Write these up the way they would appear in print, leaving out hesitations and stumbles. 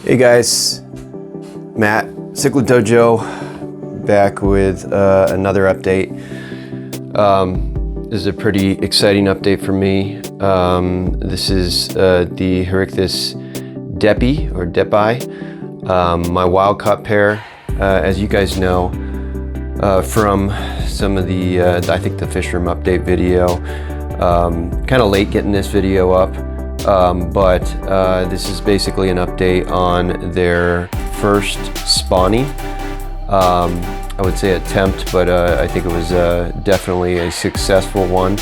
Hey guys, Matt, Cichlid Dojo, back with another update. This is a pretty exciting update for me. This is the Herichthys Deppi, or Deppi, my wild caught pair. As you guys know from some of the, I think the fish room update video, kind of late getting this video up. But this is basically an update on their first spawning. I would say attempt, but I think it was definitely a successful one.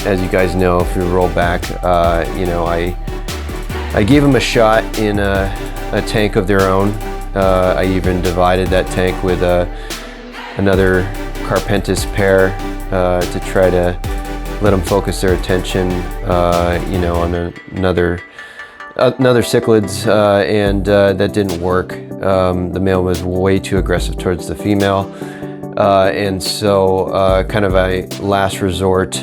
As you guys know, if we roll back, you know, I gave them a shot in a tank of their own. I even divided that tank with another Carpentis pair to try to let them focus their attention, you know, on another cichlids, and that didn't work. The male was way too aggressive towards the female, and so kind of a last resort,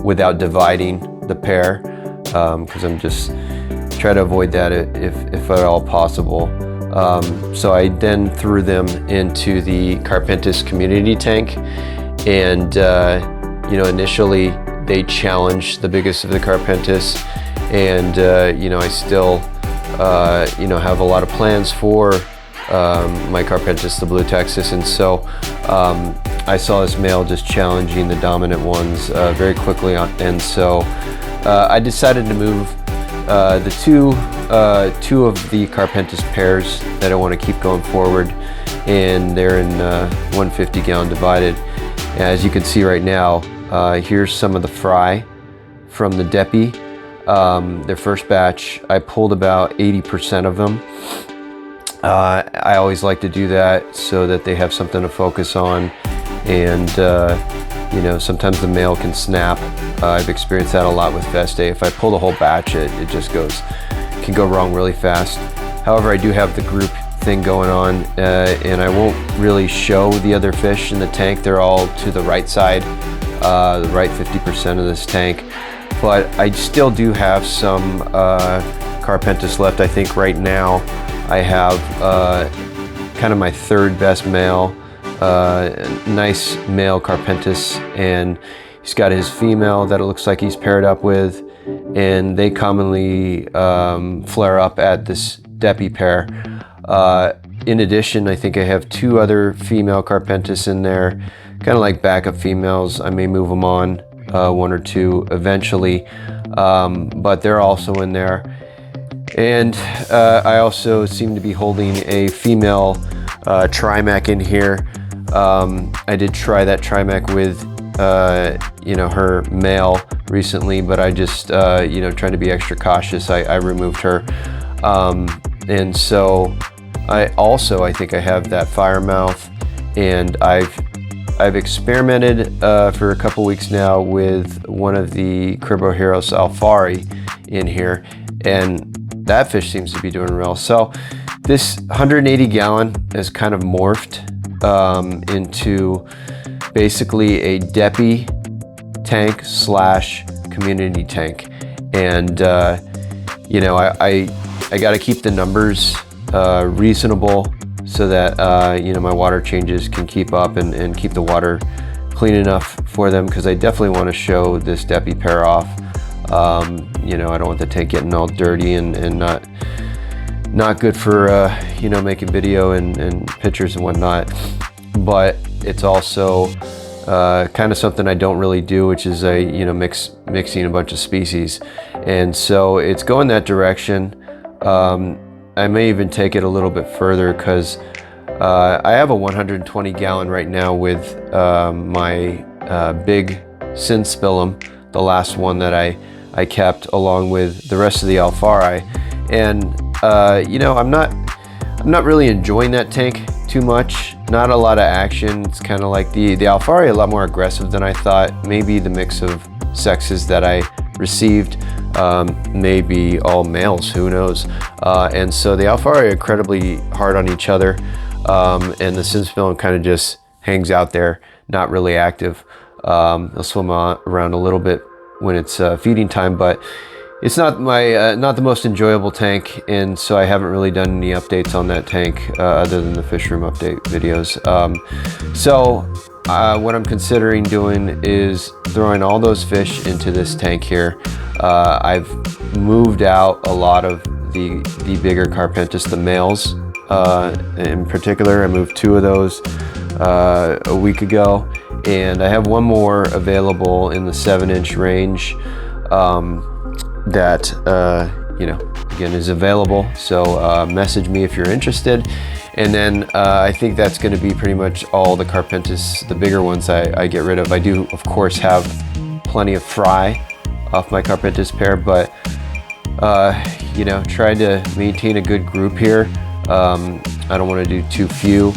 without dividing the pair, because I'm just trying to avoid that if at all possible. So I then threw them into the Carpentis community tank, and you know, initially they challenged the biggest of the Carpentis, and you know, I still you know, have a lot of plans for my Carpentis, the Blue Texas, and so I saw this male just challenging the dominant ones very quickly, and so I decided to move the two of the Carpentis pairs that I want to keep going forward, and they're in 150 gallon divided. As you can see right now, here's some of the fry from the Deppi. Their first batch, I pulled about 80% of them. I always like to do that so that they have something to focus on, and you know, sometimes the male can snap. I've experienced that a lot with Veste. If I pull the whole batch, it just can go wrong really fast. However, I do have the group thing going on, and I won't really show the other fish in the tank. They're all to the right side, the right 50% of this tank, but I still do have some Carpentis left. I think right now I have kind of my third best male, nice male Carpentis, and he's got his female that it looks like he's paired up with, and they commonly flare up at this Deppi pair. In addition, I think I have two other female Carpentis in there, kind of like backup females. I may move them on, one or two eventually, but they're also in there. And I also seem to be holding a female Trimac in here. I did try that Trimac with you know, her male recently, but I just you know, trying to be extra cautious, I removed her. And so I think I have that firemouth, and I've experimented for a couple weeks now with one of the Criboheros alfari in here, and that fish seems to be doing well. So this 180 gallon has kind of morphed into basically a Deppi tank slash community tank, and you know, I got to keep the numbers reasonable so that you know, my water changes can keep up and keep the water clean enough for them, because I definitely want to show this Deppi pair off. You know, I don't want the tank getting all dirty and not good for you know, making video and pictures and whatnot, but it's also kind of something I don't really do, which is you know, mixing a bunch of species, and so it's going that direction. I may even take it a little bit further, because I have a 120 gallon right now with my big Synspillum, the last one that I kept along with the rest of the alfari, and you know, I'm not really enjoying that tank too much. Not a lot of action. It's kind of like the alfari, a lot more aggressive than I thought. Maybe the mix of sexes that I received, maybe all males, who knows. And so the alfari are incredibly hard on each other, and the Synspillum kind of just hangs out there, not really active. They'll swim around a little bit when it's feeding time, but it's not my not the most enjoyable tank, and so I haven't really done any updates on that tank other than the fish room update videos. What I'm considering doing is throwing all those fish into this tank here. I've moved out a lot of the bigger Carpentis, the males in particular. I moved 2 of those a week ago, and I have 1 more available in the 7-inch range that you know, again, is available. So message me if you're interested. And then I think that's going to be pretty much all the Carpentis, the bigger ones I get rid of. I do, of course, have plenty of fry off my Carpentis pair, but you know, trying to maintain a good group here. I don't want to do too few,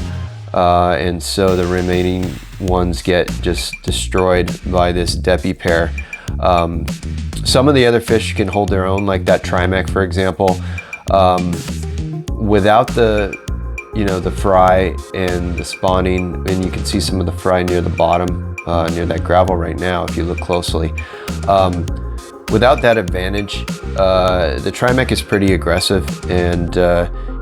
and so the remaining ones get just destroyed by this Deppi pair. Some of the other fish can hold their own, like that Trimec, for example. Without the, you know, the fry and the spawning, and you can see some of the fry near the bottom, near that gravel right now, if you look closely. Without that advantage, the Trimec is pretty aggressive, and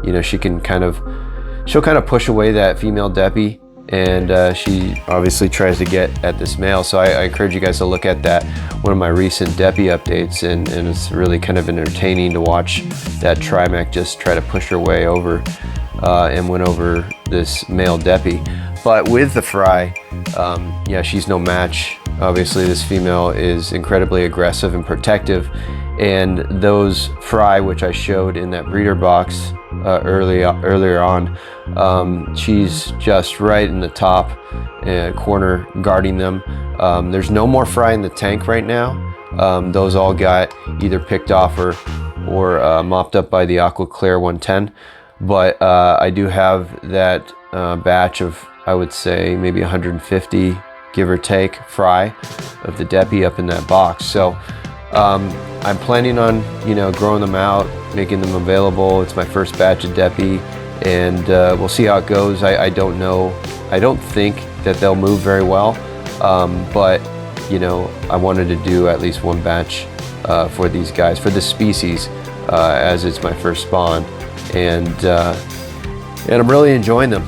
you know, she'll kind of push away that female Deppi, and she obviously tries to get at this male. So I encourage you guys to look at that, one of my recent Deppi updates, and it's really kind of entertaining to watch that Trimec just try to push her way over and win over this male Deppi. But with the fry, yeah, she's no match. Obviously this female is incredibly aggressive and protective, and those fry, which I showed in that breeder box earlier on, she's just right in the top corner guarding them. There's no more fry in the tank right now. Those all got either picked off or mopped up by the Aqua Clear 110. But I do have that batch of, I would say, maybe 150, give or take, fry of the Deppi up in that box. So I'm planning on, you know, growing them out, making them available. It's my first batch of Deppi, and we'll see how it goes. I don't know. I don't think that they'll move very well, but you know, I wanted to do at least 1 batch for these guys, for this species, as it's my first spawn, and I'm really enjoying them.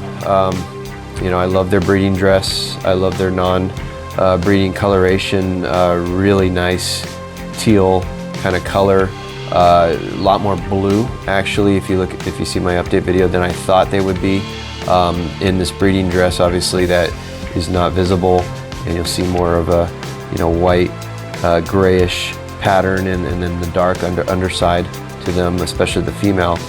You know, I love their breeding dress. I love their non-breeding coloration. Really nice teal kind of color. A lot more blue, actually, if you see my update video, than I thought they would be. In this breeding dress, obviously, that is not visible, and you'll see more of a, you know, white, grayish pattern, and then the dark underside to them, especially the female.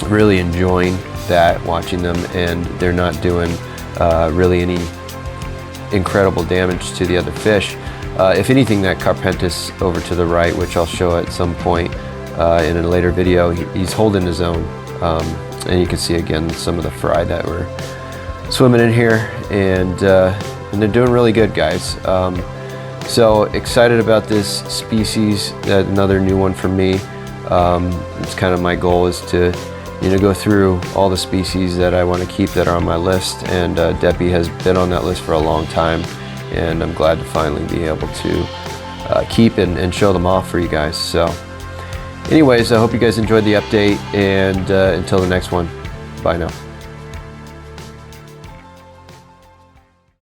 Really enjoying that, watching them, and they're not doing really any incredible damage to the other fish. If anything, that Carpentis over to the right, which I'll show at some point in a later video, he's holding his own, and you can see again some of the fry that were swimming in here, and they're doing really good, guys. So excited about this species, another new one for me. It's kind of my goal is to, you know, go through all the species that I want to keep that are on my list, and Deppi has been on that list for a long time, and I'm glad to finally be able to keep and show them off for you guys. So anyways, I hope you guys enjoyed the update, and until the next one, bye now.